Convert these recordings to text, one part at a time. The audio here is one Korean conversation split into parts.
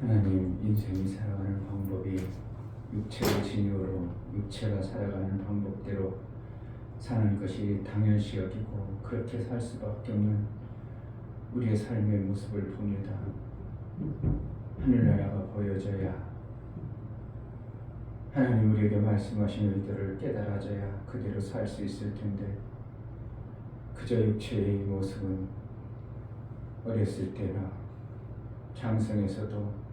하나님, 인생이 살아가는 방법이 육체의 진유로 육체가 살아가는 방법대로 사는 것이 당연시 여기고 그렇게 살 수밖에 없는 우리의 삶의 모습을 봅니다. 하늘나라가 보여져야 하나님 우리에게 말씀하신 의도를 깨달아져야 그대로 살 수 있을 텐데 그저 육체의 모습은 어렸을 때나 장성에서도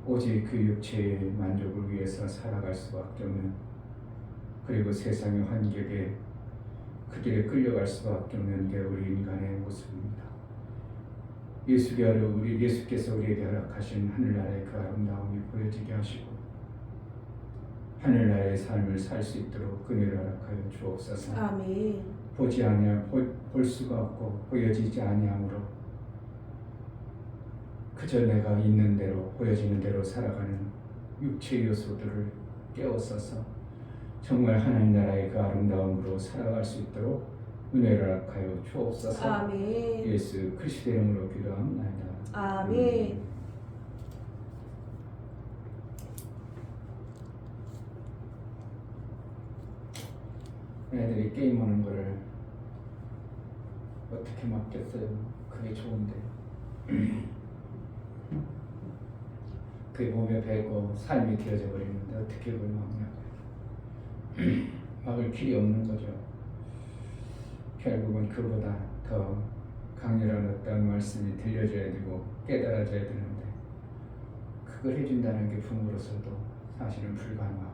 오직 그 육체의 만족을 위해서 살아갈 수밖에 없는, 그리고 세상의 환경에 그들에 끌려갈 수밖에 없는 게 우리 인간의 모습입니다. 예수께서 우리에게 허락하신 하늘나라의 그 아름다움이 보여지게 하시고 하늘나라의 삶을 살 수 있도록 그늘을 허락하여 주옵소서. 아멘. 볼 수가 없고 보여지지 아니하므로 그저 내가 있는 대로 보여지는 대로 살아가는 육체의 요소들을 깨웠어서 정말 하나님 나라의 그 아름다움으로 살아갈 수 있도록 은혜를 허락하여 주옵소서. 아멘. 예수 그리스도의 이름으로 기도합니다. 아멘. 애들이 게임하는 거를 어떻게 막겠어요? 그게 좋은데. 그게 몸에 배고 삶이 되어져 버리는데 어떻게 그걸 막냐고요. 막을 길이 없는 거죠. 결국은 그보다 더 강렬한 어떤 말씀이 들려줘야 되고 깨달아져야 되는데 그걸 해준다는 게 부모로서도 사실은 불가능하고,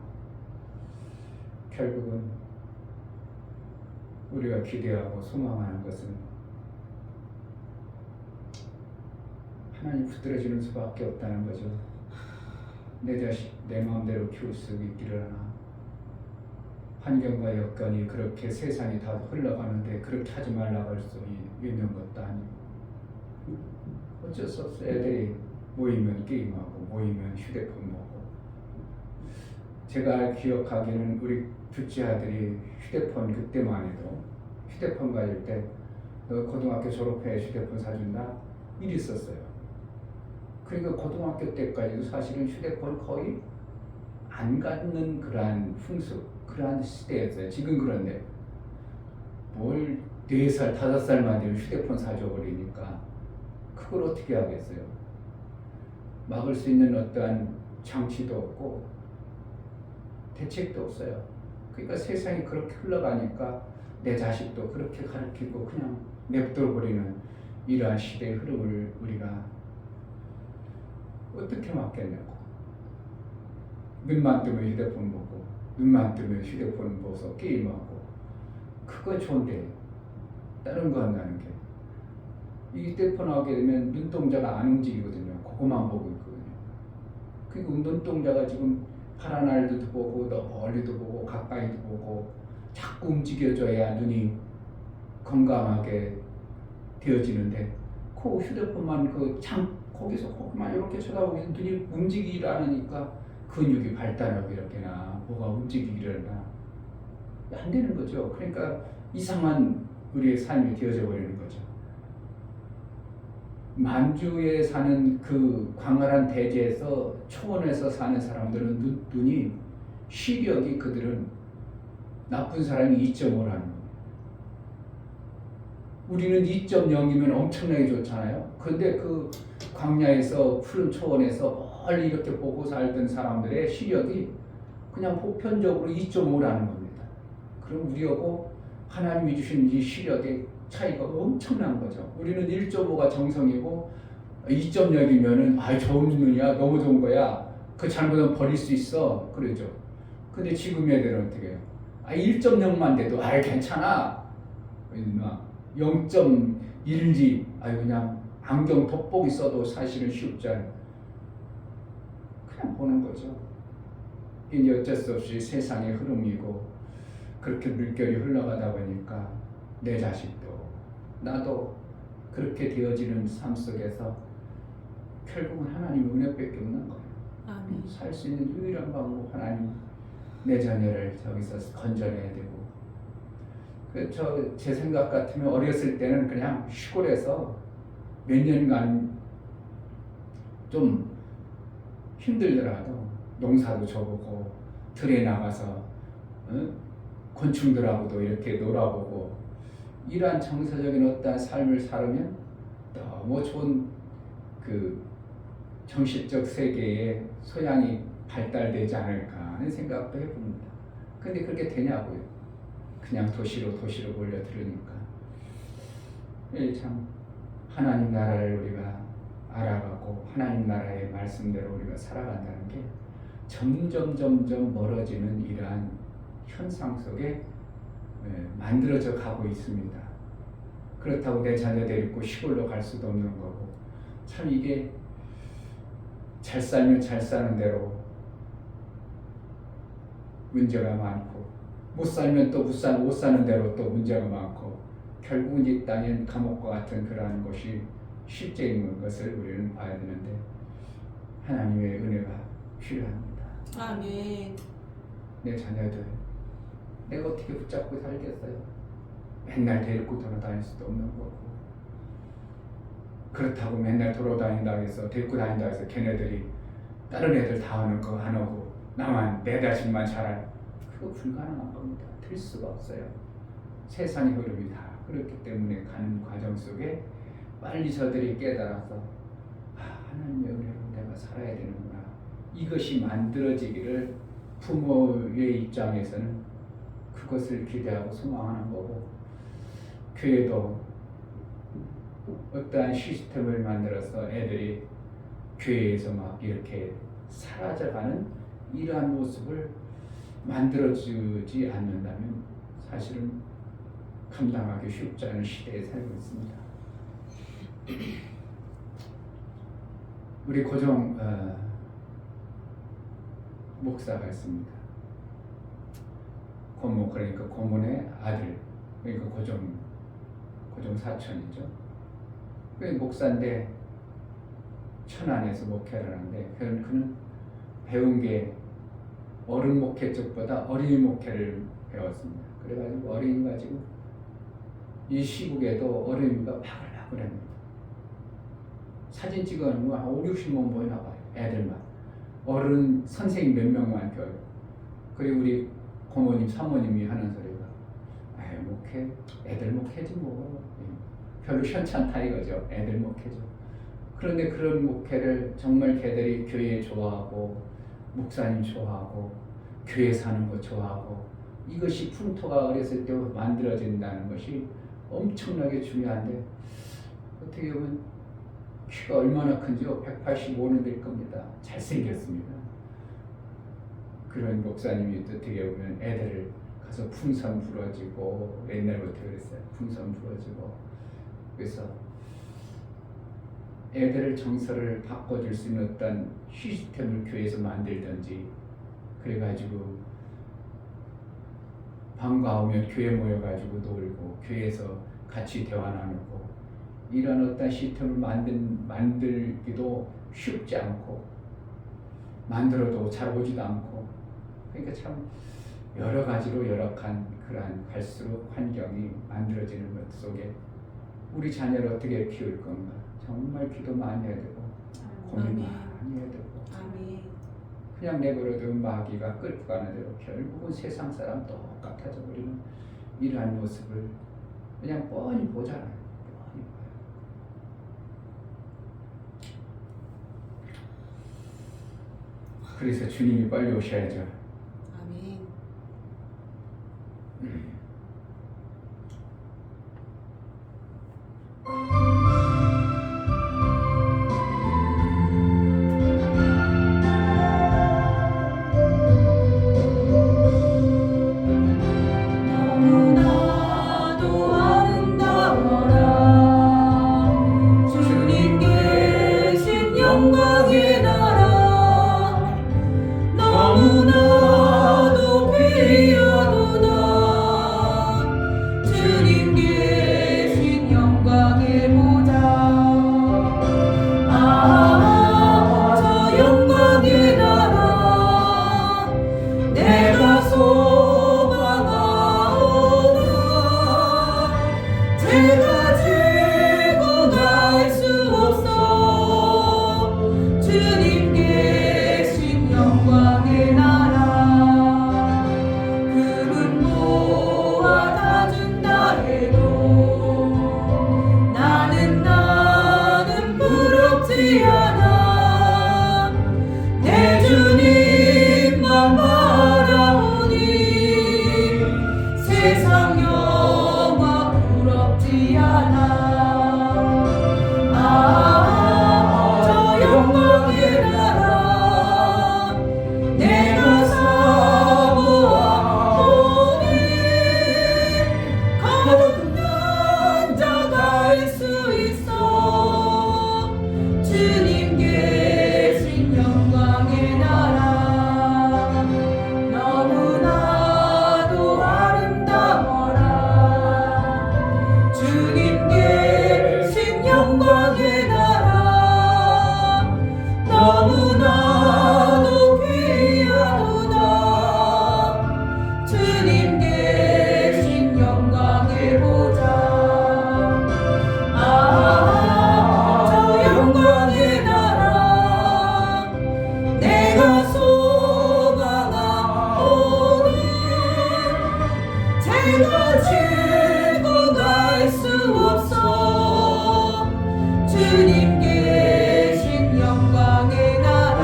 결국은 우리가 기대하고 소망하는 것은 하나님 붙들어주는 수밖에 없다는 거죠. 내 자식 내 마음대로 키울 수 있기를 하나 환경과 여건이 그렇게 세상이 다 흘러가는데 그렇게 하지 말라고 할 수 있는 것도 아니고 어쩔 수 없어. 애들이 모이면 게임하고 모이면 휴대폰 보고. 제가 기억하기에는 우리 둘째 아들이 휴대폰 그때만 해도 휴대폰 가질 때 너 고등학교 졸업해 휴대폰 사준다 이리 있었어요. 그러니까 고등학교 때까지도 사실은 휴대폰 거의 안 갖는 그러한 풍습, 그러한 시대였어요. 지금 그런데 뭘 4살, 5살만 되면 휴대폰 사줘버리니까 그걸 어떻게 하겠어요. 막을 수 있는 어떠한 장치도 없고 대책도 없어요. 그러니까 세상이 그렇게 흘러가니까 내 자식도 그렇게 가르치고 그냥 냅둬버리는 이러한 시대의 흐름을 우리가 어떻게 막겠냐고. 눈만 뜨면 휴대폰 보고 눈만 뜨면 휴대폰 보고서 게임하고 그거 좋은데 다른 거 한다는 게 이 휴대폰 하게 되면 눈동자가 안 움직이거든요. 그거만 보고 있거든요. 그리고 눈동자가 지금 파란 알도 보고 멀리도 보고 가까이도 보고 자꾸 움직여줘야 눈이 건강하게 되어지는데 그 휴대폰만 거기서 거기만 이렇게 쳐다보면 눈이 움직이질 않으니까 근육이 발달하고 이렇게나 뭐가 움직이려나 안 되는 거죠. 그러니까 이상한 우리의 삶이 되어져 버리는 거죠. 만주에 사는 그 광활한 대지에서 초원에서 사는 사람들은 눈이 시력이 그들은 나쁜 사람이 2.5라는 거예요. 우리는 2.0이면 엄청나게 좋잖아요. 그런데 그 광야에서 푸른 초원에서 멀리 이렇게 보고 살던 사람들의 시력이 그냥 보편적으로 2.5라는 겁니다. 그럼 우리하고 하나님이 주신 이 시력의 차이가 엄청난 거죠. 우리는 1.5가 정성이고 2.0이면은 좋은 눈이야, 너무 좋은 거야. 그 잘못하면 버릴 수 있어. 그러죠. 근데 지금 애들은 어떻게 해요? 1.0만 돼도 괜찮아. 0.1지 그냥 안경 돋보기 써도 사실은 쉽지 않아요. 그냥 보는 거죠. 이제 어쩔 수 없이 세상의 흐름이고 그렇게 물결이 흘러가다 보니까 내 자식도 나도 그렇게 되어지는 삶 속에서 결국은 하나님 은혜밖에 없는 거예요. 아멘. 살 수 있는 유일한 방법 하나님 내 자녀를 저기서 건져내야 되고. 제 생각 같으면 어렸을 때는 그냥 시골에서 몇 년간 좀 힘들더라도 농사도 져보고 들에 나가서 곤충들하고도 이렇게 놀아보고 이러한 정서적인 어떤 삶을 살으면 너무 좋은 그 정신적 세계의 소양이 발달되지 않을까 하는 생각도 해봅니다. 근데 그렇게 되냐고요? 그냥 도시로 몰려들으니까. 참 하나님 나라를 우리가 알아가고 하나님 나라의 말씀대로 우리가 살아간다는 게 점점 멀어지는 이러한 현상 속에 만들어져 가고 있습니다. 그렇다고 내 자녀 데리고 시골로 갈 수도 없는 거고, 참 이게 잘 살면 잘 사는 대로 문제가 많고, 못 살면 또 못 사는 대로 또 문제가 많고, 결국은 이 땅엔 감옥과 같은 그러한 것이 실제인 것을 우리는 봐야 되는데 하나님의 은혜가 필요합니다. 아멘. 내 자녀들 내가 어떻게 붙잡고 살겠어요? 맨날 데리고 돌아다닐 수도 없는 거고, 그렇다고 맨날 돌아다닌다고 해서 데리고 다닌다고 해서 걔네들이 다른 애들 다 하는 거 안 하고 나만 내 자식만 잘할, 그거 불가능한 겁니다. 될 수가 없어요. 세상의 흐름이 다 그렇기 때문에 가는 과정 속에 빨리 저들이 깨달아서 하나님의 은혜로 내가 살아야 되는구나, 이것이 만들어지기를 부모의 입장에서는 그것을 기대하고 소망하는 거고, 교회도 어떠한 시스템을 만들어서 애들이 교회에서 막 이렇게 사라져가는 이러한 모습을 만들어주지 않는다면 사실은 감당하기 쉽지 않은 시대에 살고 있습니다. 우리 고종 목사가 있습니다. 고모, 그러니까 고모의 아들, 그러니까 고종 사촌이죠. 그 목사인데 천안에서 목회를 하는데 그는 배운 게 어른 목회 쪽보다 어린이 목회를 배웠습니다. 그래가지고 어린이 가지고 이 시국에도 어린이가 바글바글합니다. 사진 찍어놓으면 한 5,60명 보이나 봐요. 애들만. 어른 선생님 몇 명만 껴요. 그리고 우리 고모님, 사모님이 하는 소리가 목회, 애들 목회지 뭐. 별로 현찮다 이거죠. 애들 목회죠. 그런데 그런 목회를 정말 걔들이 교회 좋아하고 목사님 좋아하고 교회 사는 거 좋아하고, 이것이 풍토가 어렸을 때부터 만들어진다는 것이 엄청나게 중요한데, 어떻게 보면 키가 얼마나 큰지요? 185는 될 겁니다. 잘생겼습니다. 그런 목사님이 어떻게 보면 애들을 가서 풍선 불어주고, 옛날부터 그랬어요. 풍선 불어주고, 그래서 애들을 정서를 바꿔줄 수 있는 어떤 시스템을 교회에서 만들든지, 그래가지고 방과 오면 교회 모여가지고 놀고 교회에서 같이 대화 나누고, 이런 어떤 시스템을 만들기도 쉽지 않고 만들어도 잘 오지도 않고, 그러니까 참 여러 가지로 열악한 그러한 갈수록 환경이 만들어지는 것 속에 우리 자녀를 어떻게 키울 건가 정말 기도 많이 해야 되고 고민 많이 해야 되고, 그냥 내버려두면 마귀가 끌고 가는 대로 결국은 세상 사람 똑같아져 버리는 이러한 모습을 그냥 뻔히 보잖아요. 뻔히 봐요. 그래서 주님이 빨리 오셔야죠. 아멘. 너무나 나라 내가 사모하오니 거듭난 자가 알 수 있어 주님 계신 영광의 나라 너무나도 아름다워라 주님 계신 영광의 나라 너무나도 귀하도다 주님 계신 영광의 보좌 저 영광의 나라 내가 소망하오니 제가 지고 갈 수 없어 주님 계신 영광의 나라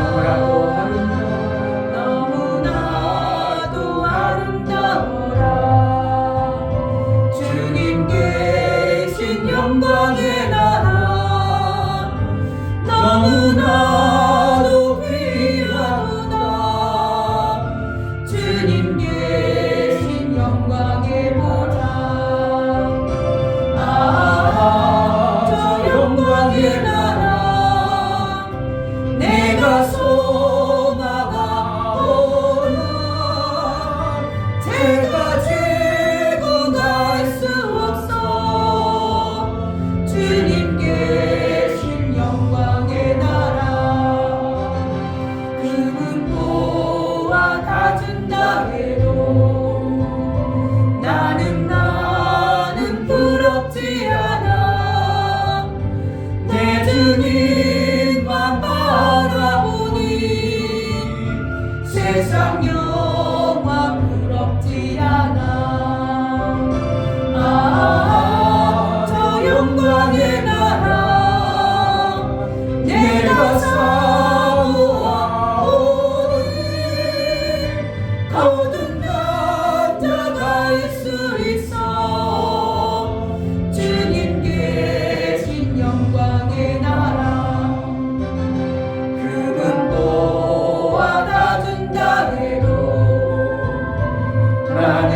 너무나도 아름다워라 주님 계신 영광의 나라 너무나도 귀하도다 주님 계신 영광의 보좌 저 영광의 나라 내가 소망하오나 제가 지고 갈 수 없어 주님 계신 영광의 나라 그분 보아 다 준다 해도 나는 부럽지 않아 내 주님만 바라보니 세상 영화 부럽지 않아 저 영광의 나라 내가 사모하오니 거듭난 자가 알 수 있어 주님 계신 영광의 나라 그분 보아 다 준다 해도 나는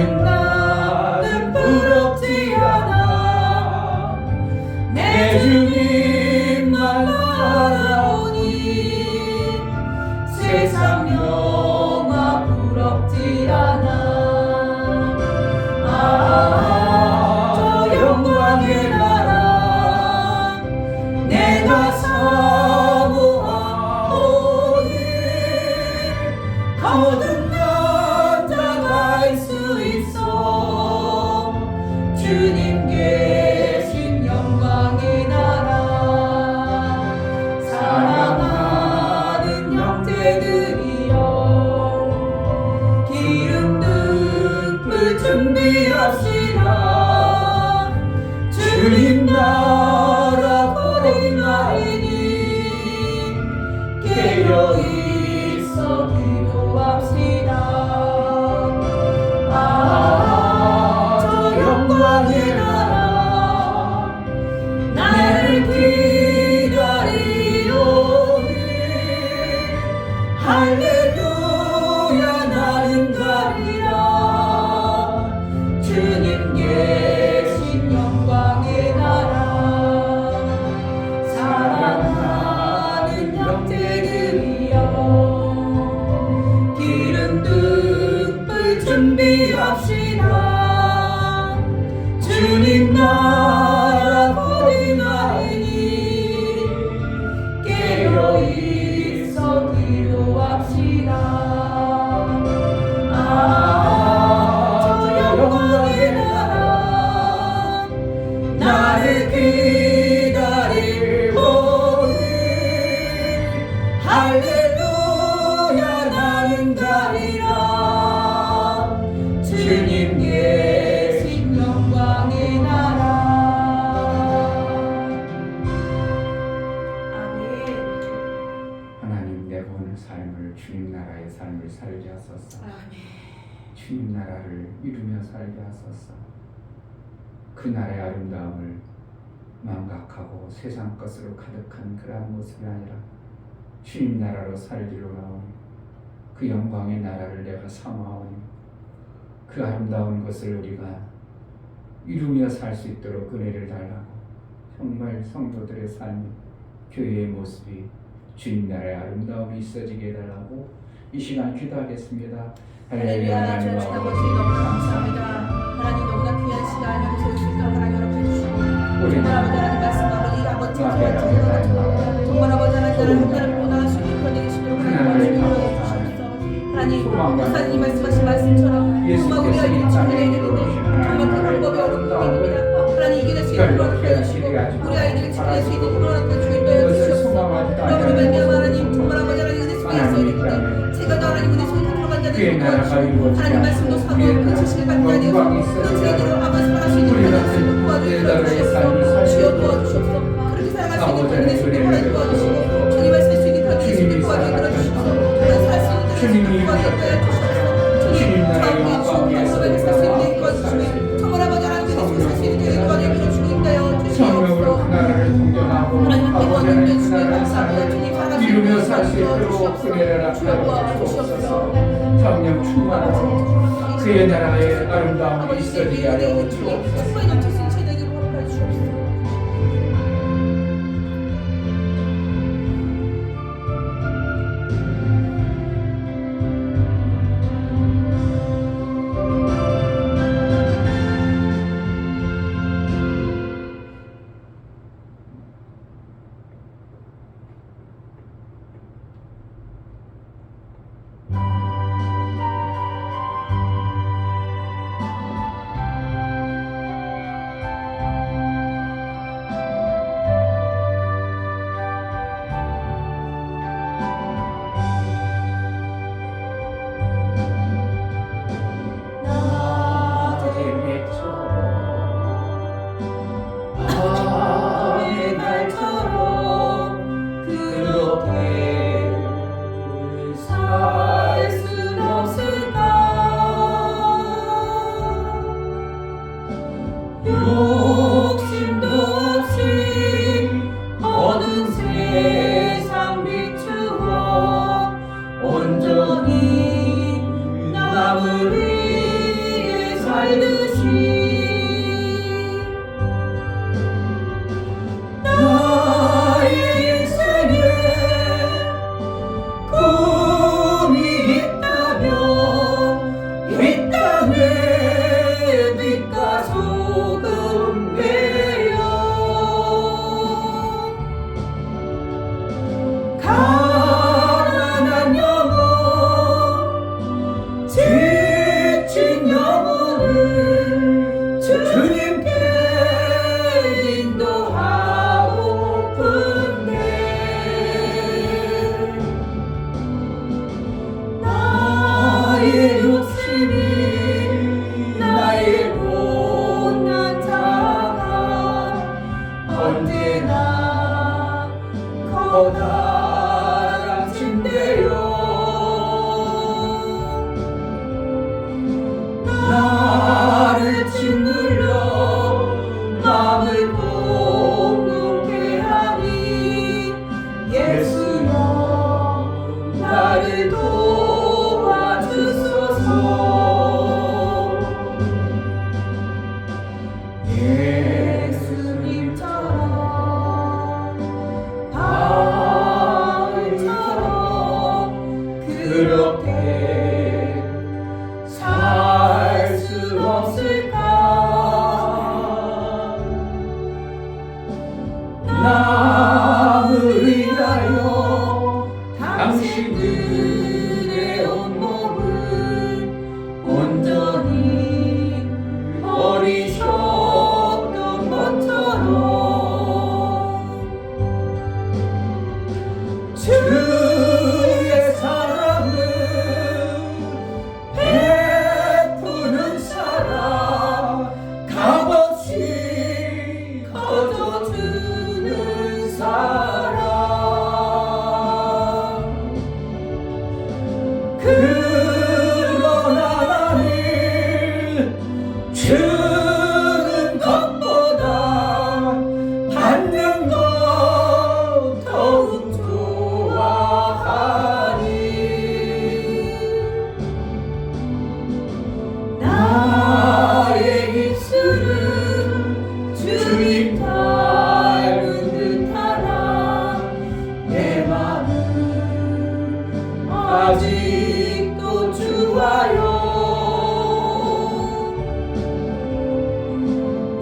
부럽지 않아 내 주님만 바라보니 세상 영화 부럽지 않아 저 영광의 나라 내가 사모하오니 거듭난 자가 알 수 있어 주님 계신 영광의 나라 사랑하는 형제들이여 기름 등불 준비합시다 주님 나라 거듭나리니 깨어 있어 기도합시다 저 영광의 나라 나를 기다리오니 할렐루야 나는 가리라 주님 계신 영광의 나라 사랑하는 형제들이여 기름 등불 준비합시다 주님 나라 거듭나리니 깨어 있어 기도합시다 저 영광의 나라 나를 기다리오니 할렐루야 나는 가리라 주님 계신 영광의 나라 아멘 하나님 내 본 삶을 주님 나라의 삶을 살게 하소서. 주님 나라를 이루며 살게 하소서. 그 나라의 아름다움을 망각하고 세상 것으로 가득한 그러한 모습이 아니라 주님 나라로 살기로 나오니 그 영광의 나라를 내가 사모하오니 그 아름다운 것을 우리가 이루며 살 수 있도록 은혜를 달라고 정말 성도들의 삶, 교회의 모습이 주님 나라의 아름다움이 있어지게 해달라고 이 시간 기도하겠습니다. 할렐루야. 하나님 아버지 너무 감사합니다. 하나님 너무나 귀한 시간 여기서 오실 때 하나님 허락해 주시고 정말 아버지 하나님 말씀 아버지 아버지 정말 아버지 하나님 나를 한 달을 보고 나갈 수 있는 그런 일이 있도록 하나님 도와주시옵소서. 하나님 목사님이 말씀하신 말씀처럼 정말 우리가 이를 지켜내야 되는데 정말 그 방법이 어려운 부분입니다. 하나님 이겨낼 수 있는 그런 허락해 주시고 우리 아이들을 지켜낼 수 있는 그런 허락해 주님도 주시옵소서. 그러므로 말미암아 하나님 정말 아버지 하나님 은혜 속에 있어야 되는데 제가 더 하나님 은혜 속에 들어간 자들을 도와주시고 하나님 말씀도 사모하고 그 지식을 갖는 자들이 그 제대로 아버지 살아갈 수 있는 그런 말씀을 도와주시옵소서. 주여 도와주시옵소서. 그렇게 살아갈 수 있는 그런 은혜 속에 하나님 도와주시고 주님을 살 수 있는 그런 은혜 속에 도와주여 주시옵소서. 하나님 살수 있는 그런 은혜 속에 도와주여 주시옵소서. 주님 저하고 주님 성도에게 살수 있는 도와주시고 정말 아버지 하나님 은혜 속에 살수 있는 저에게 도와주여 주시옵소서. 주시옵소서. 하나님 함께 도와주여 주시니 감사합니다. 주님 살아갈 수 있는 살수 있도록 은혜를 주옵소서. 성령 충만하고 그의 나라의 아름다움이 있어지게 하여 주옵소서. 충만히 넘칠 수 있는 제대로 허락하여 주옵소서. 당신들의 온몸을 온전히 버리셨던 것처럼 주의 사랑을 베푸는 사랑 값없이 거둬주는 사랑 그러나 나는 주는 것보다 받는 것 더욱 좋아 아직도 주와요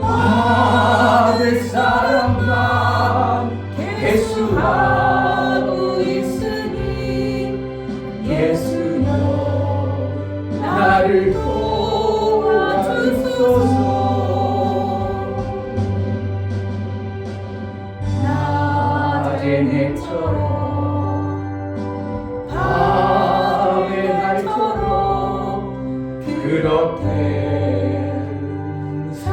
받을 사람만 개수하고 있으니 예수여 나를 도와주소서. 낮에처럼 밤의 날처럼 그렇게 살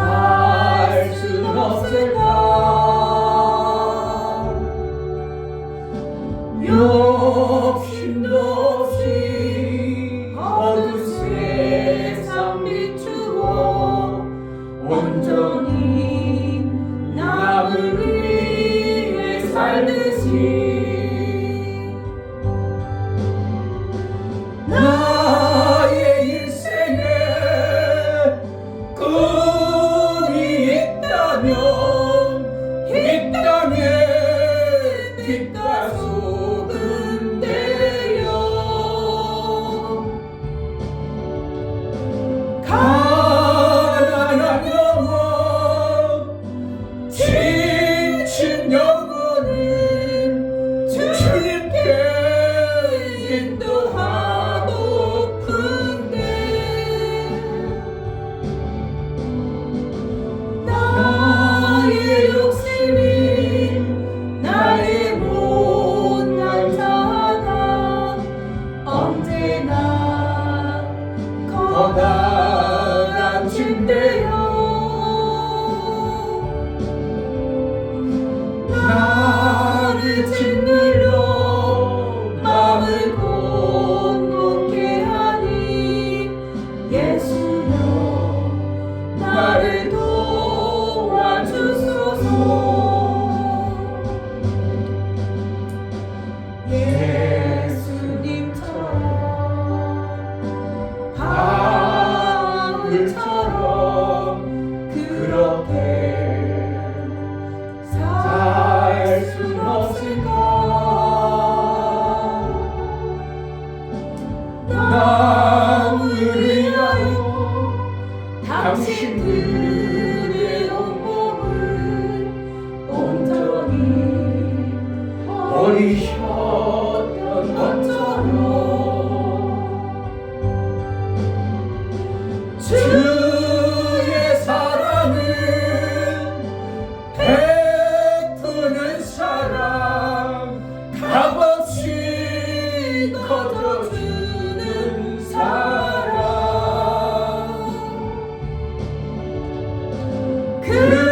순 없을까? 욕심도 없이 어두운 세상 비추어 온전히 남을 위해 살듯이 나의 인생에 꿈이 있다면 이 땅에 빛과 소금 되어 가난한 영혼 지친 영혼을 주님께 인도하고픈데 나의 욕심이 나의 못난 자가 언제나 커다란 침대여 나를 짓눌러 마음을 곤곤케 하니 예수여 나를 도와주소서. 예수님처럼 바울처럼 그렇게 살 순 없을까? 남을 위하여 당신들의 온몸을 온전히 버리셨던 것처럼 주의 사랑을 베푸는 사랑 값없이 거둬주는 사랑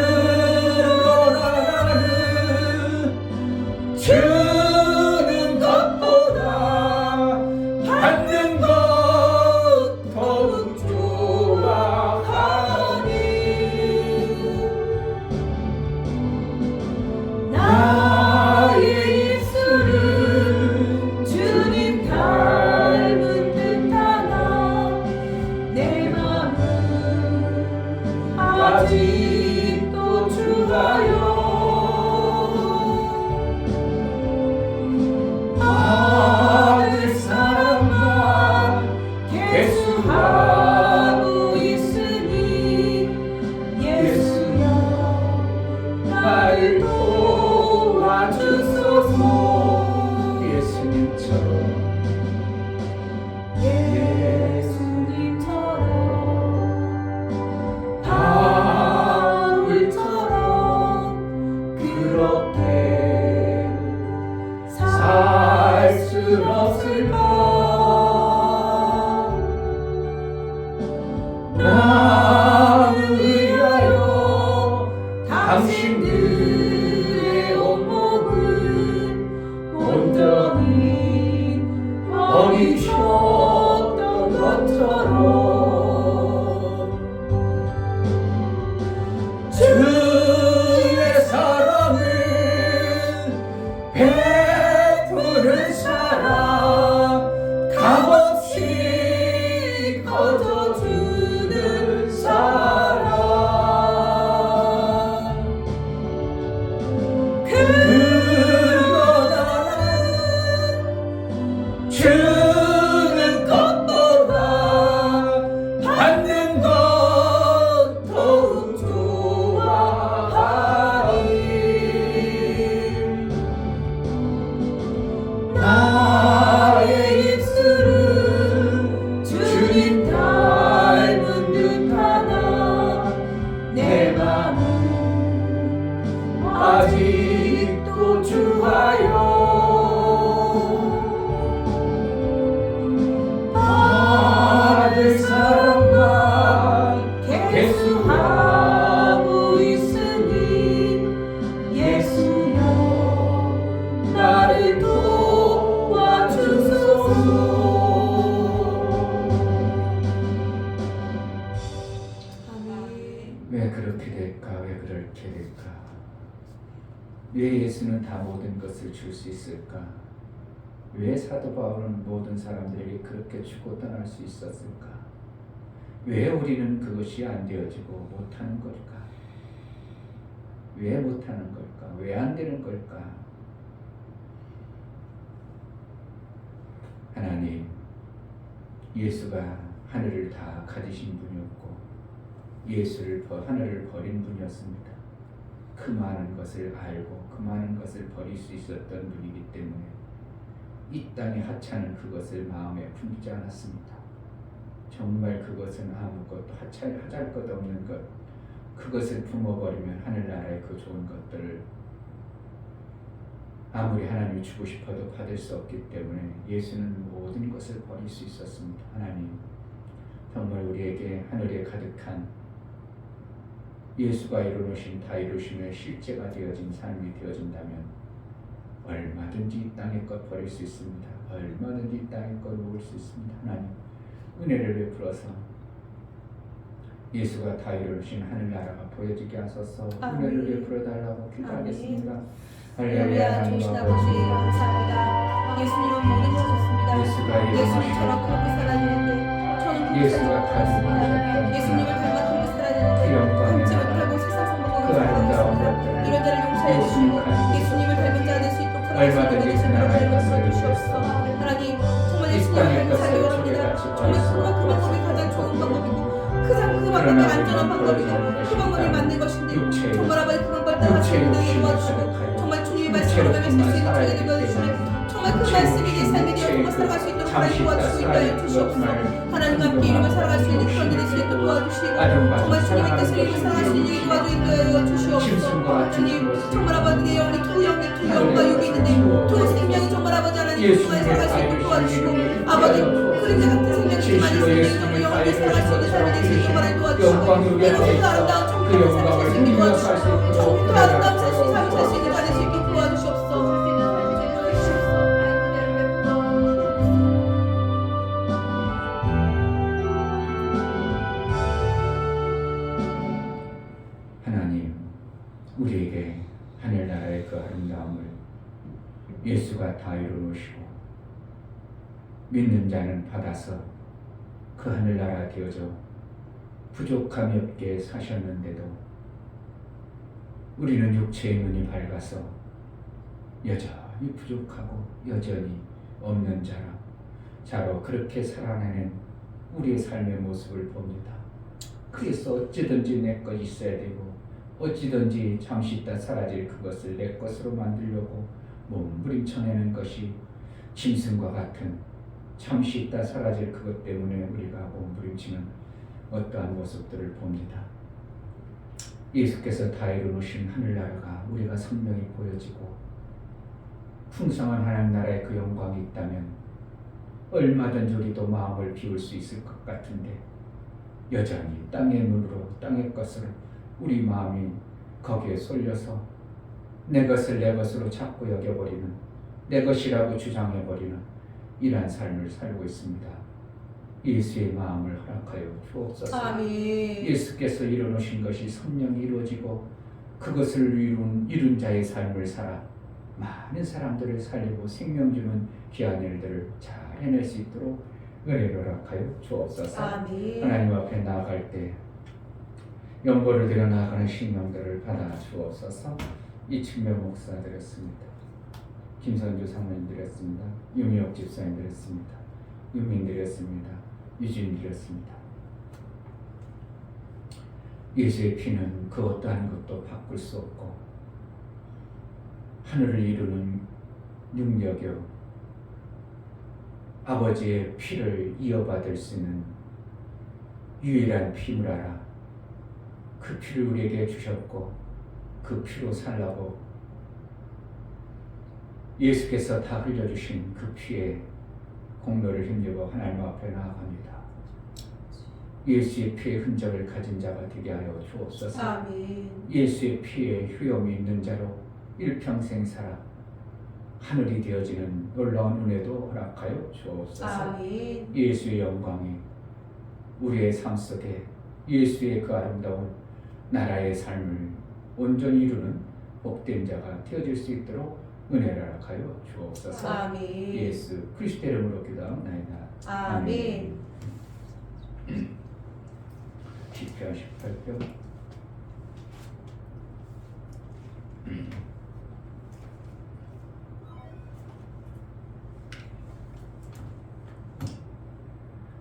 그러나 나는 주는 것보다 받는 것 더욱 좋아하니 나의 입술은 주님 닮은 듯하나 내 맘은 아직도 주와요 받을 사람만 개수하고 있으니 예수여 나를 도와주소서. 예수님처럼 바울처럼 그렇게 살 순 없을까? 남을 위하여 당신들의 온몸을 온전히 버리셨던 것처럼 주의 사랑을 베푸는 사랑 값없이 거둬주는 사랑 그러나 주의 왜 예수는 다 모든 것을 줄 수 있을까? 왜 사도 바울은 모든 사람들에게 그렇게 주고 떠날 수 있었을까? 왜 우리는 그것이 안 되어지고 못하는 걸까? 왜 못하는 걸까? 왜 안 되는 걸까? 하나님, 예수가 하늘을 다 가지신 분이었고 하늘을 버린 분이었습니다. 그 많은 것을 알고 그 많은 것을 버릴 수 있었던 분이기 때문에 이 땅의 하찮은 그것을 마음에 품지 않았습니다. 정말 그것은 아무것도 하잘 것 없는 것, 그것을 품어버리면 하늘나라의 그 좋은 것들을 아무리 하나님이 주고 싶어도 받을 수 없기 때문에 예수는 모든 것을 버릴 수 있었습니다. 하나님, 정말 우리에게 하늘에 가득한 예수가 이루신 다 이루심의 실제가 되어진 삶이 되어진다면 얼마든지 이 땅의 것 버릴 수 있습니다. 얼마든지 이 땅의 것 놓을 수 있습니다. 하나님, 은혜를 베풀어서 예수가 다 이루신 하늘나라가 보여지게 하소서. 은혜를 베풀어 달라고 기도하겠습니다. 할렐루야. 좋으신 아버지 감사합니다. 예수님은 모든 것이었습니다. 예수님처럼 그렇게 살아야 되는데 저는 예수가 가지고 예수님을 닮아 그렇게 살아야 되는데 닮지 못하고 세상 성공을 살아가겠습니다. 이런 자를 용서해 주시고 예수님을 닮은 자 될 수 있도록 얼마든지 그 나라의 것을 주시옵소서. 하나님, 정말 예수님을 닮은 살기 원합니다. 정말 그 방법이 가장 좋은 방법이고 그 방법이 안전한 방법이고 그 방법이 맞는 것인데 정말 아버지 그런 걸 따라 살기를 도와주시고 정말 주님의 말씀을 가며 살수 있는 저희가 되어주시고 정말 그 말씀이 내 삶이 되어 정말 살아갈 수 있도록 하나님 도와주시고 있다여 주시옵소서. 하나님과 함께 이루며 살아갈 수 있는 그런 일이 있도록 도와주시고 정말 주님의 뜻을 이루며 살아갈 수 있는 일이 도와주인도여 주시옵소서. 하나님, 정말 아버지 내 영혼이 두 영과 육이 있는데 두 생명이 정말 아버지 하나님 그동안에 살아갈 수 있도록 도와주시고 아버지 그림자 같은 생명이지만 이 생명이 정말 영원히 살아갈 수 있는 삶이 될 수 있도록 하나님 도와주시고 이곳에서 아름다운 천국의 삶을 살 수 있게 도와주시고 천국의 아름다운 삶을 살 수 있는 자리 수 있게 도와주시옵소서. 하나님, 우리에게 하늘나라의 그 아름다움을 예수가 다 이루시고 믿는 자는 받아서 그 하늘나라 되어져 부족함이 없게 사셨는데도 우리는 육체의 눈이 밝아서 여전히 부족하고 여전히 없는 자로 그렇게 살아내는 우리의 삶의 모습을 봅니다. 그래서 어찌든지 내 것 있어야 되고 어찌든지 잠시 있다 사라질 그것을 내 것으로 만들려고 몸부림쳐내는 것이 짐승과 같은 잠시 있다 사라질 그것 때문에 우리가 몸부림치는 어떠한 모습들을 봅니다. 예수께서 다 이루신 하늘나라가 우리가 선명히 보여지고 풍성한 하나님 나라의 그 영광이 있다면 얼마든지 우리도 마음을 비울 수 있을 것 같은데 여전히 땅의 눈으로 땅의 것으로 우리 마음이 거기에 쏠려서 내 것을 내 것으로 자꾸 여겨버리는 내 것이라고 주장해버리는 이러한 삶을 살고 있습니다. 예수의 마음을 허락하여 주옵소서. 아멘. 예수께서 이루신 것이 선명히 이루어지고 그것을 이룬 자의 삶을 살아 많은 사람들을 살리고 생명 주는 귀한 일들을 잘 해낼 수 있도록 은혜를 허락하여 주옵소서. 아멘. 하나님 앞에 나아갈 때 연보를 들여 나아가는 신명들을 받아 주옵소서. 이충명 목사 드렸습니다. 김선주 사모님 드렸습니다. 유미옥 집사님 드렸습니다. 유민 드렸습니다. 유진 드렸습니다. 예수의 피는 그 어떠한 것도 바꿀 수 없고 하늘을 이루는 능력이요 아버지의 피를 이어받을 수 있는 유일한 피무라라. 그 피를 우리에게 주셨고 그 피로 살라고 예수께서 다 흘려주신 그 피의 공로를 힘입어 하나님 앞에 나아갑니다. 예수의 피의 흔적을 가진 자가 되게 하여 주옵소서. 아멘. 예수의 피에 효용이 있는 자로 일평생 살아 하늘이 되어지는 놀라운 은혜도 허락하여 주옵소서. 아멘. 예수의 영광이 우리의 삶 속에 예수의 그 아름다운 나라의 삶을 온전히 이루는 복된 자가 되어질 수 있도록 은혜를 허락하여 주옵소서. 아멘. 예수 그리스도의 이름으로 기도하옵나이다. 아멘. 시편 18편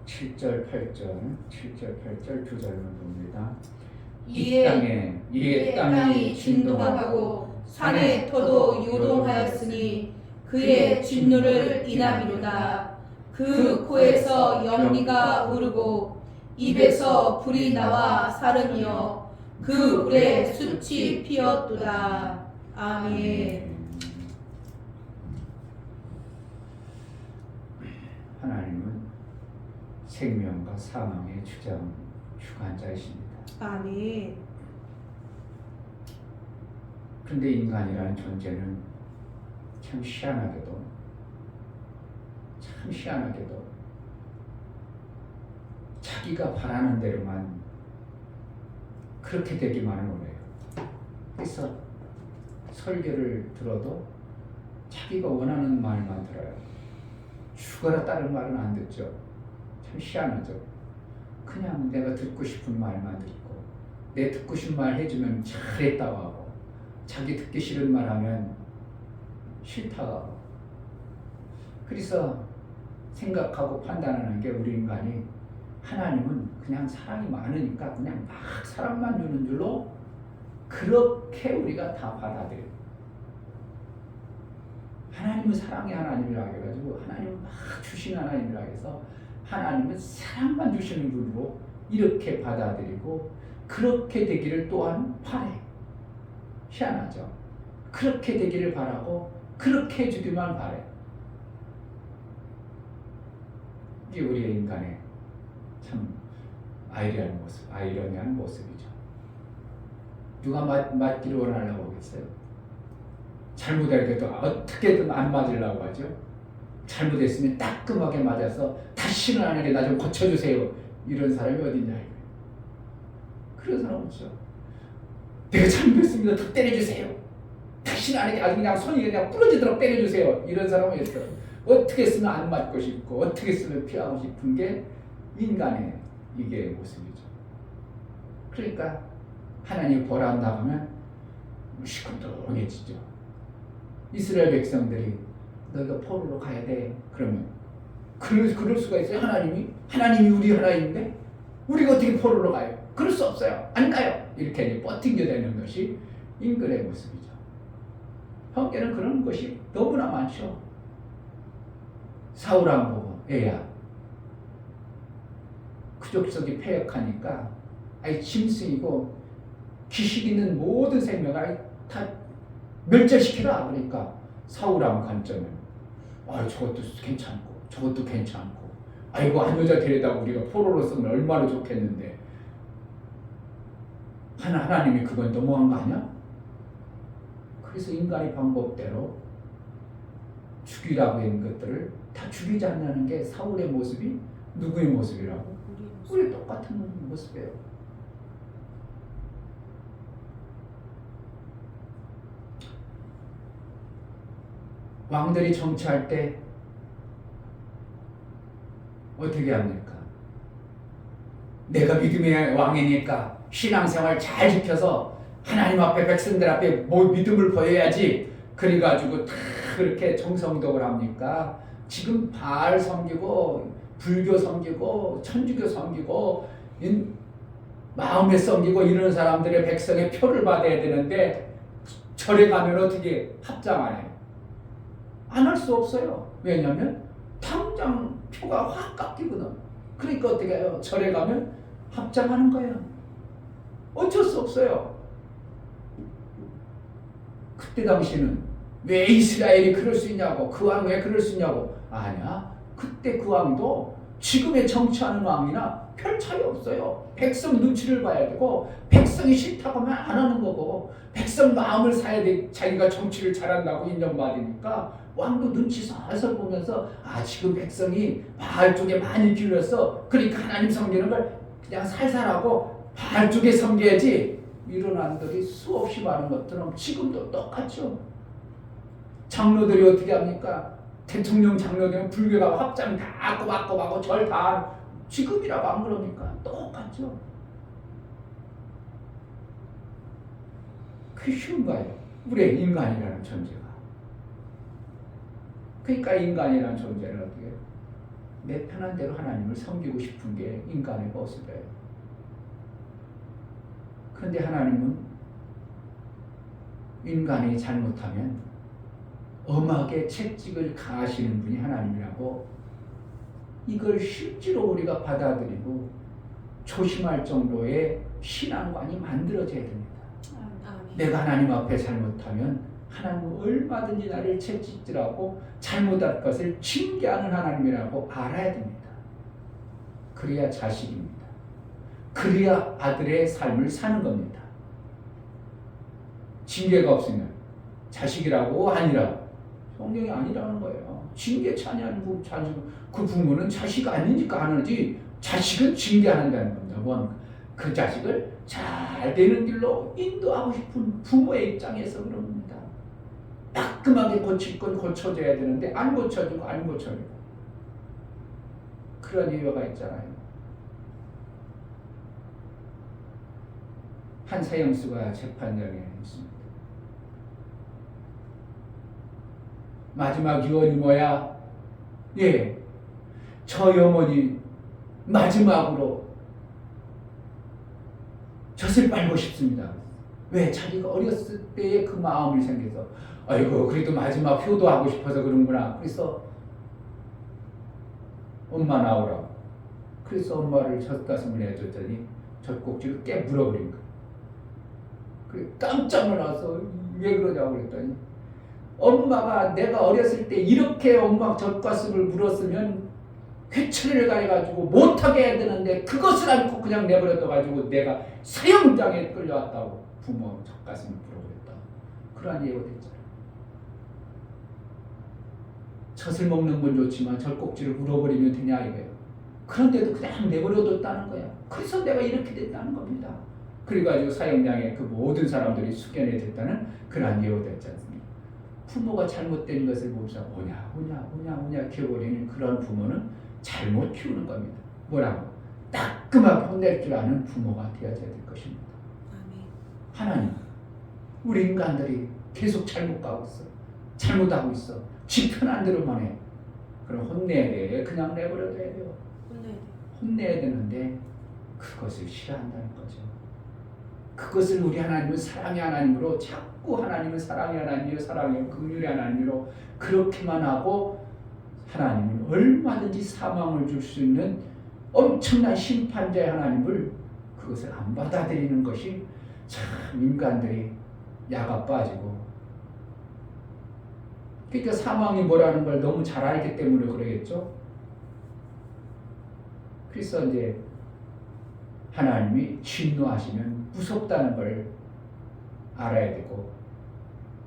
7절 8절 두 절만 봅니다. 이 땅이 진동하고 산의 터도 요동하였으니 그의 진노를 인하미로다. 그 코에서 연기가 오르고 입에서 불이 나와 사르니여 그 불에 숯이 피었도다. 아멘. 하나님은 생명과 사망의 주관자이십니다. 아멘. 그런데 인간이라는 존재는 참 희한하게도 자기가 바라는 대로만 그렇게 되기만을 원해요. 그래서 설교를 들어도 자기가 원하는 말만 들어요. 죽어라 다른 말은 안 듣죠. 참 희한하죠. 그냥 내가 듣고 싶은 말만 듣고 내 듣고 싶은 말 해주면 잘했다고 하고 자기 듣기 싫은 말 하면 싫다고 하고. 그래서 생각하고 판단하는 게 우리 인간이, 하나님은 그냥 사랑이 많으니까 그냥 막 사랑만 주는 줄로 그렇게 우리가 다 받아들여요. 하나님은 사랑의 하나님이라 해가지고 하나님은 막 주신 하나님이라 해서 하나님은 사랑만 주시는 줄로 이렇게 받아들이고 그렇게 되기를 또한 바래. 희한하죠. 그렇게 되기를 바라고 그렇게 해주기만 바래. 이게 우리의 인간의 참 아이러니한 모습이죠. 누가 맞기를 원하려고 하겠어요? 잘못하게도 어떻게든 안 맞으려고 하죠. 잘못했으면 따끔하게 맞아서 다시는 안 하게 나 좀 고쳐주세요. 이런 사람이 어딨냐. 그런 사람 없죠. 내가 잘못했습니다. 더 때려주세요. 다시는 안 하게 아주 그냥 손이 그냥 부러지도록 때려주세요. 이런 사람은 있어요. 어떻게 쓰면 안 맞고 싶고 어떻게 쓰면 피하고 싶은 게 인간의 이게 모습이죠. 그러니까 하나님 벌한다고 하면 시큰둥해지죠. 이스라엘 백성들이 너희가 포로로 가야 돼. 그러면 그럴 수가 있어요. 하나님이 우리 하나님인데 우리가 어떻게 포로로 가요? 그럴 수 없어요. 안 가요. 이렇게 버팅겨대는 것이 인간의 모습이죠. 형제는 그런 것이 너무나 많죠. 사울 왕 보고 애야 그 족속이 패역하니까 아이 짐승이고 기식 있는 모든 생명을 다 멸절시키라. 그러니까 사울 왕 관점은 저것도 괜찮고 저것도 괜찮고 아이고 한 여자 데려다 우리가 포로로 쓰면 얼마나 좋겠는데 하나님이 그건 너무한 거 아니야? 그래서 인간의 방법대로 죽이라고 한 것들을 다 죽이지 않는 게 사울의 모습이 누구의 모습이라고? 우리 똑같은 모습이에요. 왕들이 정치할 때 어떻게 합니까? 내가 믿음의 왕이니까 신앙생활 잘 지켜서 하나님 앞에 백성들 앞에 믿음을 보여야지. 그래가지고 다 그렇게 정성덕을 합니까? 지금 바알 섬기고 불교 섬기고 천주교 섬기고 마음에 섬기고 이런 사람들의 백성의 표를 받아야 되는데 절에 가면 어떻게 합장 안 해요? 안 할 수 없어요. 왜냐하면 당장 표가 확 깎이거든. 그러니까 어떻게 해요? 절에 가면 합장하는 거예요. 어쩔 수 없어요. 그때 당시는 왜 이스라엘이 그럴 수 있냐고, 그 왕 왜 그럴 수 있냐고. 아니야. 그때 그 왕도 지금의 정치하는 왕이나 별 차이 없어요. 백성 눈치를 봐야 되고 백성이 싫다고 하면 안 하는 거고 백성 마음을 사야 돼. 자기가 정치를 잘한다고 인정받으니까 왕도 눈치 살살 보면서 지금 백성이 바알 쪽에 많이 기울였어. 그러니까 하나님 섬기는 걸 그냥 살살하고 바알 쪽에 섬겨야지. 일어난 들이 수없이 많은 것처럼 지금도 똑같죠. 장로들이 어떻게 합니까? 대통령 장로들은 불교가 확장 다 꼬박꼬박하고 절 다 지금이라고 안 그럽니까? 똑같죠. 그게 쉬운가요? 우리의 인간이라는 존재가. 그러니까 인간이라는 존재는 어떻게 해요? 내 편한 대로 하나님을 섬기고 싶은 게 인간의 모습이에요. 그런데 하나님은 인간이 잘못하면 엄하게 채찍을 가하시는 분이 하나님이라고, 이걸 실제로 우리가 받아들이고 조심할 정도의 신앙관이 만들어져야 됩니다. 내가 하나님 앞에 잘못하면 하나님은 얼마든지 나를 채찍질하고 잘못할 것을 징계하는 하나님이라고 알아야 됩니다. 그래야 자식입니다. 그래야 아들의 삶을 사는 겁니다. 징계가 없으면 자식이라고 아니라고, 성경이 아니라는 거예요. 징계 찬양 그 부모는 자식 아니니까 하는지, 자식은 징계한다는 겁니다. 뭔가 그 자식을 잘 되는 길로 인도하고 싶은 부모의 입장에서 그런 겁니다. 따끔하게 고칠 건 고쳐줘야 되는데 안 고쳐주고 안 고쳐주고, 그런 이유가 있잖아요. 한 사형수가 재판장에 있습니다. 마지막 유언이 뭐야? 예, 저희 어머니 마지막으로 젖을 빨고 싶습니다. 왜? 자기가 어렸을 때의 그 마음이 생겨서, 아이고 그래도 마지막 효도하고 싶어서 그런구나. 그래서 엄마 나오라고. 그래서 엄마를 젖가슴을 내줬더니 젖꼭지를 깨 물어버린 거예요. 그래 깜짝 놀라서 왜 그러냐고 그랬더니, 엄마가 내가 어렸을 때 이렇게 엄마 젖가슴을 물었으면 회초리를 가해가지고 못하게 해야 되는데 그것을 않고 그냥 내버려둬가지고 내가 사형장에 끌려왔다고 부모 젖가슴을 물어버렸다. 그런 예가 됐잖아요. 젖을 먹는 건 좋지만 젖꼭지를 물어버리면 되냐 이거예요. 그런데도 그냥 내버려뒀다는 거야. 그래서 내가 이렇게 됐다는 겁니다. 그래가지고 사형장에 그 모든 사람들이 숙연해 됐다는 그런 예가 됐지 않습니까? 부모가 잘못된 것을 보면서 오냐 키워버리는 그런 부모는 잘못 키우는 겁니다. 뭐라고? 따끔하게 혼낼 줄 아는 부모가 되어야 될 것입니다. 하나님, 우리 인간들이 계속 잘못 가고 있어. 잘못하고 있어. 지 편한 대로만 해. 그럼 혼내야 돼. 그냥 내버려둬야 돼요. 혼내야 되는데 그것을 싫어한다는 거죠. 그것을 우리 하나님은 사랑의 하나님으로, 자꾸 하나님은 사랑의 하나님이요 사랑의 긍휼의 하나님으로 그렇게만 하고, 하나님은 얼마든지 사망을 줄 수 있는 엄청난 심판자의 하나님을, 그것을 안 받아들이는 것이 참 인간들이 야가 빠지고, 그러니까 사망이 뭐라는 걸 너무 잘 알기 때문에 그러겠죠. 그래서 이제 하나님이 진노하시면 무섭다는 걸 알아야 되고,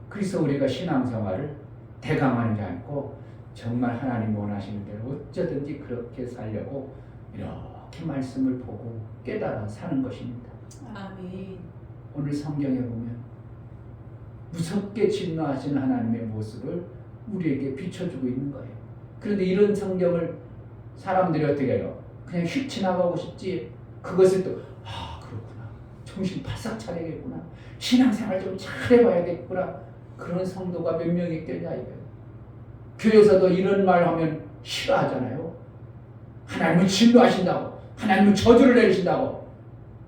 그래서 우리가 신앙생활을 대강하지 않고 정말 하나님 원하시는 대로 어쩌든지 그렇게 살려고 이렇게 말씀을 보고 깨달아 사는 것입니다. 아멘. 오늘 성경에 보면 무섭게 진노하시는 하나님의 모습을 우리에게 비춰주고 있는 거예요. 그런데 이런 성경을 사람들이 어떻게 해요? 그냥 휙 지나가고 싶지, 그것을 또 그렇구나, 정신 바싹 차리겠구나, 신앙생활 좀 잘해봐야겠구나, 그런 성도가 몇 명 있겠냐 이거예요. 교회에서도 이런 말 하면 싫어하잖아요. 하나님은 진노하신다고, 하나님은 저주를 내리신다고,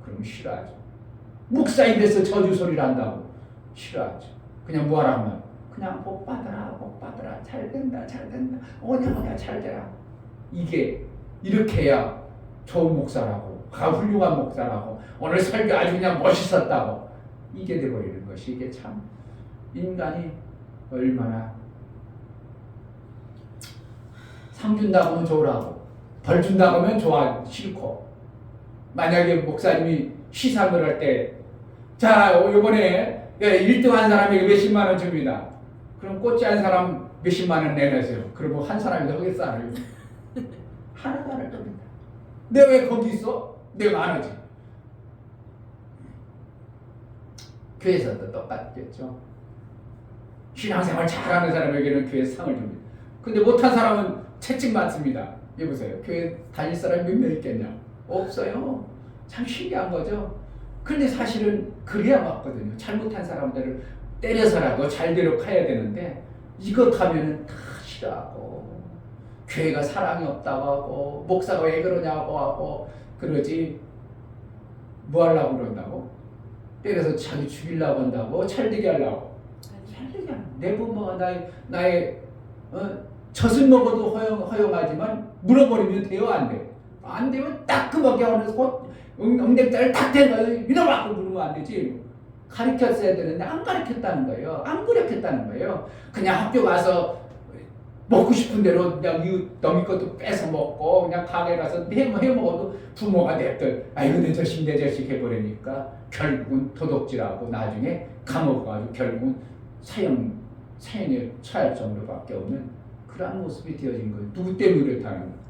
그러면 싫어하죠. 목사인데서 저주 소리를 한다고 싫어하죠. 그냥 뭐하라 하면 그냥 복 받아라, 잘된다, 오냐 잘되라. 이게 이렇게 해야 좋은 목사라고, 훌륭한 목사라고, 오늘 설교 아주 그냥 멋있었다고, 이게 돼버리는 것이, 이게 참 인간이 얼마나 상 준다고 하면 좋으라고, 벌 준다고 하면 싫고, 만약에 목사님이 시상을 할 때, 자 이번에 1등 한 사람에게 몇십만 원 줍니다. 그럼 꽂지 않은 사람 몇십만 원 내내세요. 그리고 한 사람이 더 하겠어요? 하나도 안 할 겁니다. 내가 왜 거기 있어? 내가 안 하지. 교회에서도 똑같겠죠. 신앙생활 잘하는 사람에게는 교회 상을 줍니다. 근데 못한 사람은 채찍 맞습니다. 여보세요. 교회 다닐 사람이 몇 명 있겠냐? 없어요. 참 신기한 거죠. 근데 사실은 그래야 맞거든요. 잘못한 사람들을 때려서라도 잘대로 가야 되는데 이것 하면은 다 싫어하고 교회가 사랑이 없다고 하고 목사가 왜 그러냐고 하고 그러지 뭐 하려고 그런다고? 때려서 자기 죽이려고 한다고? 잘되게 하려고? 잘되게 하려고. 내 부모가 나의 젖을 먹어도 허용하지만 물어버리면 돼요? 안 돼요? 안 되면 따끔하게 하면서 엉덩이를 탁 대고 이놈아! 그러면 안 되지. 가르쳤어야 되는데 안 가르쳤다는 거예요. 안 가르쳤다는 거예요. 그냥 학교 가서 먹고 싶은 대로 그냥 너미 것도 뺏어 먹고 그냥 가게 가서 해 먹어도 부모가 냅둬. 아이고 내 자식 해버리니까 결국은 도둑질하고 나중에 감옥 가서 결국은 사형에 처할 정도밖에 없는 그런 모습이 되어진 거예요. 누구 때문에 그렇다는 거예요?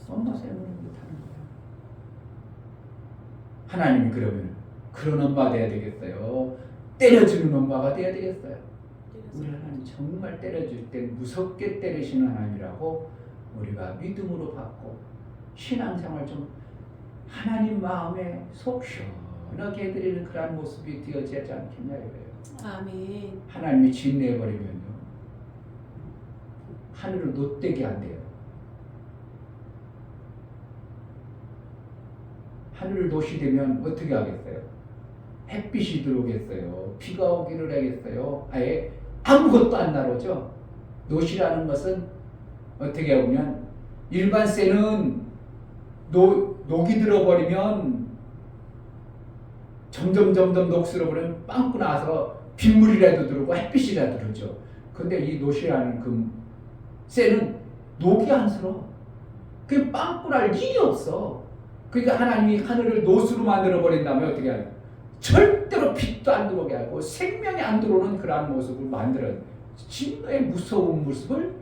엄마 때문에 그렇다는 거예요. 하나님이 그러면 그런 엄마 돼야 되겠어요? 때려주는 엄마가 돼야 되겠어요? 우리 하나님 정말 때려줄 때 무섭게 때리시는 하나님이라고 우리가 믿음으로 받고 신앙생활 좀 하나님 마음에 속 시원하게 해드리는 그런 모습이 되어지지 않겠냐 이거예요. 아멘. 하나님이 진내버리면요 하늘을 못되게 한대요. 하늘을 노시 되면 어떻게 하겠어요? 햇빛이 들어오겠어요? 비가 오기를 하겠어요? 아예 아무것도 안 나오죠. 노시라는 것은 어떻게 보면 일반 쇠는 녹이 들어버리면 점점 녹슬어버리면 빵꾸 나서 빗물이라도 들어오고 햇빛이라도 들어오죠. 근데 이 노시라는 그 쇠는 녹이 안 슬어. 그 빵꾸 날 일이 없어. 그러니까 하나님이 하늘을 노수로 만들어 버린다면 어떻게 하냐? 절대로 빛도 안 들어오게 하고 생명이 안 들어오는 그러한 모습을 만들어 진노의 무서운 모습을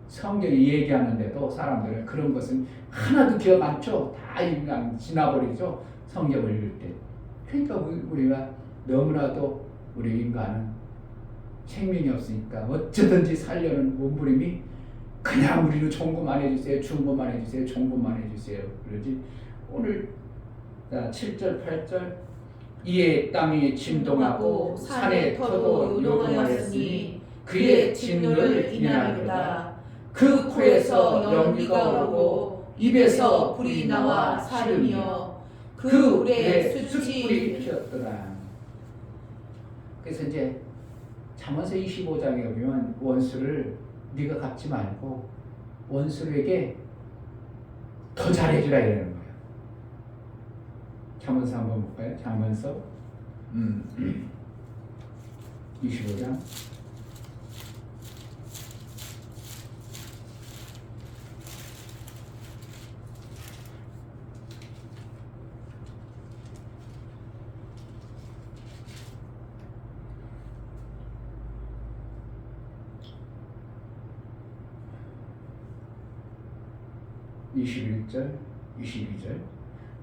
성경이 얘기하는데도 사람들은 그런 것은 하나도 기억 않죠. 다 그냥 지나버리죠. 성경을 읽을 때. 그러니까 우리가 너무나도 우리 인간은 생명이 없으니까 어쩌든지 살려는 몸부림이 그냥 우리는 좋은 것만 해주세요. 좋은 것만 해주세요. 좋은 것만 해주세요. 그러지. 오늘 7절 8절 이에 땅이 진동하고 산의 터도 요동하였으니 그의 진노를 인하리로다. 그 코에서 연기가 오르고 입에서 불이 나와 사르며 그 물에 숯불이 피었더라. 그래서 이제 잠언서 25장에 보면 원수를 네가 갚지 말고 원수에게 더 잘해주라 이러는 거예요. 잠언서 한번 볼까요? 잠언서 25장 21절 22절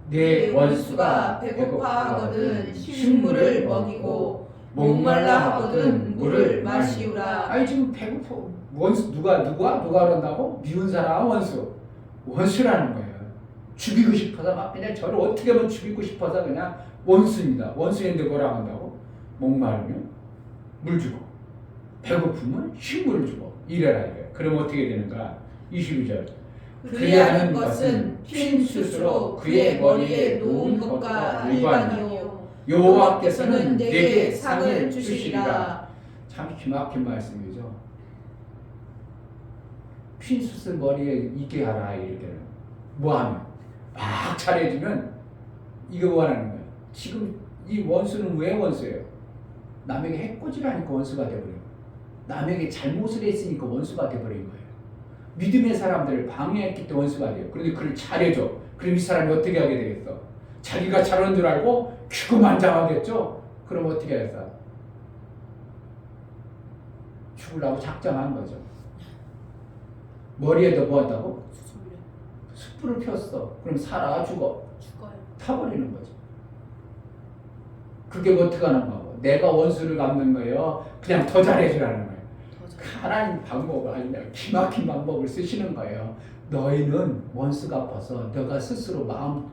내 원수가 배고파하거든 식물을 먹이고 목말라 하거든 물을 마시우라. 아니 지금 배고파 원수 누가 그런다고? 미운 사람 원수라는 거예요. 죽이고 싶어서 막 그냥 저를 어떻게 하면 죽이고 싶어서 그냥 원수입니다. 원수인데 뭐라 한다고? 목마르면 물 주고 배고프면 식물을 주고 이래라 이거예요. 그럼 어떻게 되는가? 22절 그리하는 것은 핀 숯으로 그의 머리에 놓은 것과 일반이요 여호와께서는 내게 상을 주시리라. 참 기막힌 말씀이죠. 핀 숯을 머리에 이게 하라 이렇게 뭐하면 막 잘해주면 이거 뭐하는 거예요. 지금 이 원수는 왜 원수예요? 남에게 해코지라니까 원수가 되어버린 거예요. 남에게 잘못을 했으니까 원수가 되어버린 거예요. 믿음의 사람들을 방해했기 때문에 원수가 돼요. 그런데 그를 잘해줘. 그럼 이 사람이 어떻게 하게 되겠어? 자기가 잘하는 줄 알고 기고만장하겠죠? 그럼 어떻게 해서? 죽으려고 작정한 거죠. 머리에도 뭐 한다고? 숯불을 폈어. 그럼 살아 죽어? 죽어요. 타버리는 거죠. 그게 뭐 어떻게 하는 거고? 내가 원수를 갚는 거예요. 그냥 더 잘해주라는 거예요. 하나님 방법을 아주 기막힌 방법을 쓰시는 거예요. 너희는 원수 갚아서 너가 스스로 마음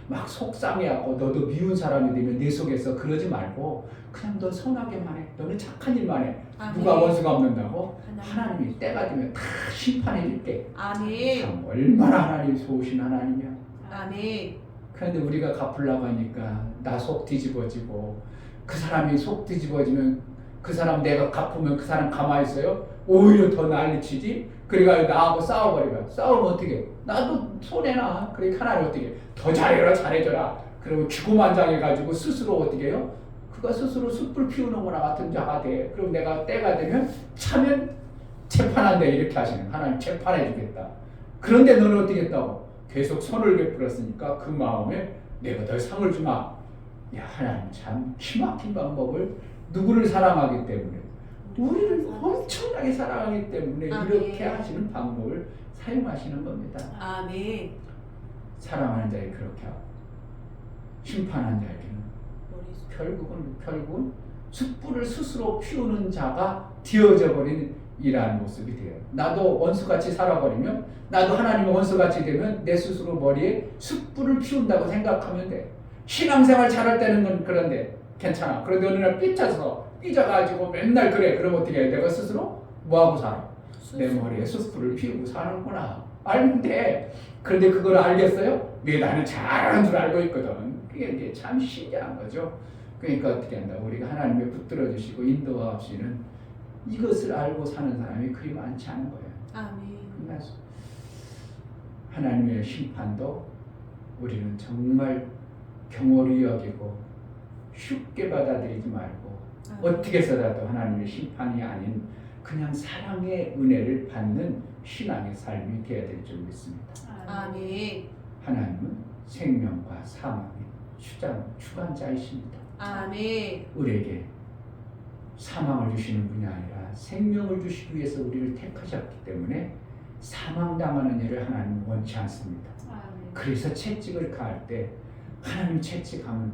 막 속상해하고 너도 미운 사람이 되면 내 속에서 그러지 말고 그냥 너 선하게만 해. 너는 착한 일만 해. 누가 원수 갚는다고? 하나님이 때가 되면 다 심판해 줄게. 아멘. 참 얼마나 하나님 좋으신 하나님이야. 아멘. 그런데 우리가 갚으려고 하니까 나 속 뒤집어지고 그 사람이 속 뒤집어지면 그 사람 내가 갚으면 그 사람 가만히 있어요? 오히려 더 난리치지? 그러니까 나하고 싸워버리면 싸우면 어떻게 해? 나도 손해나. 그러니까 하나님 어떻게 해? 더 잘해라 잘해줘라. 그리고 기고만장해가지고 스스로 어떻게 해요? 그가 스스로 숯불 피우는 거나 같은 자가 돼. 그럼 내가 때가 되면 차면 재판한다 이렇게 하시는 하나님 재판해 주겠다. 그런데 너는 어떻게 했다고? 계속 선을 베풀었으니까 그 마음에 내가 널 상을 주마. 야 하나님 참 기막힌 방법을 누구를 사랑하기 때문에 우리를 엄청나게 사랑하기 때문에 아멘. 이렇게 하시는 방법을 사용하시는 겁니다. 아멘. 사랑하는 자에게 그렇게 하고 심판하는 자에게는 결국은 숯불을 스스로 피우는 자가 되어져 버린 이러한 모습이 돼요. 나도 원수같이 살아버리면 나도 하나님의 원수같이 되면 내 스스로 머리에 숯불을 피운다고 생각하면 돼. 신앙생활 잘할 때는 건 그런데 괜찮아. 그런데 어느 날 삐져가지고 맨날 그래. 그럼 어떻게 해? 내가 스스로 뭐하고 살아? 내 머리에 숯불을 피우고 사는구나. 알면 돼. 그런데 그걸 알겠어요? 왜 나는 잘하는 줄 알고 있거든. 그게 이제 참 신기한 거죠. 그러니까 어떻게 한다? 우리가 하나님의 붙들어 주시고 인도하시는 이것을 알고 사는 사람이 그리 많지 않은 거예요. 아멘. 그래서 하나님의 심판도 우리는 정말 경홀히 여기고 쉽게 받아들이지 말고 어떻게 해서라도 하나님의 심판이 아닌 그냥 사랑의 은혜를 받는 신앙의 삶이 되어야 될 줄 믿습니다. 아멘. 하나님은 생명과 사망의 주관자이십니다. 아멘. 우리에게 사망을 주시는 분이 아니라 생명을 주시기 위해서 우리를 택하셨기 때문에 사망당하는 일을 하나님은 원치 않습니다. 아멘. 그래서 채찍을 가할 때 하나님 채찍하면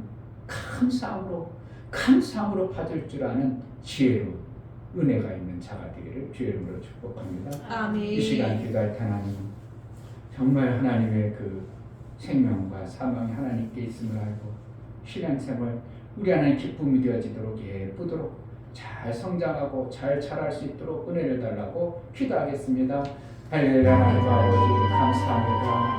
감사함으로 받을 줄 아는 지혜로 은혜가 있는 자가 되기를 주의 이름으로 축복합니다. 아멘. 이 시간 기도할 때 하나님 정말 하나님의 그 생명과 사망이 하나님께 있음을 알고 신앙생활 우리 하나님 기쁨이 되어지도록 예쁘도록 잘 성장하고 잘 자랄 수 있도록 은혜를 달라고 기도하겠습니다. 할렐루야. 하나님 아버지 감사합니다.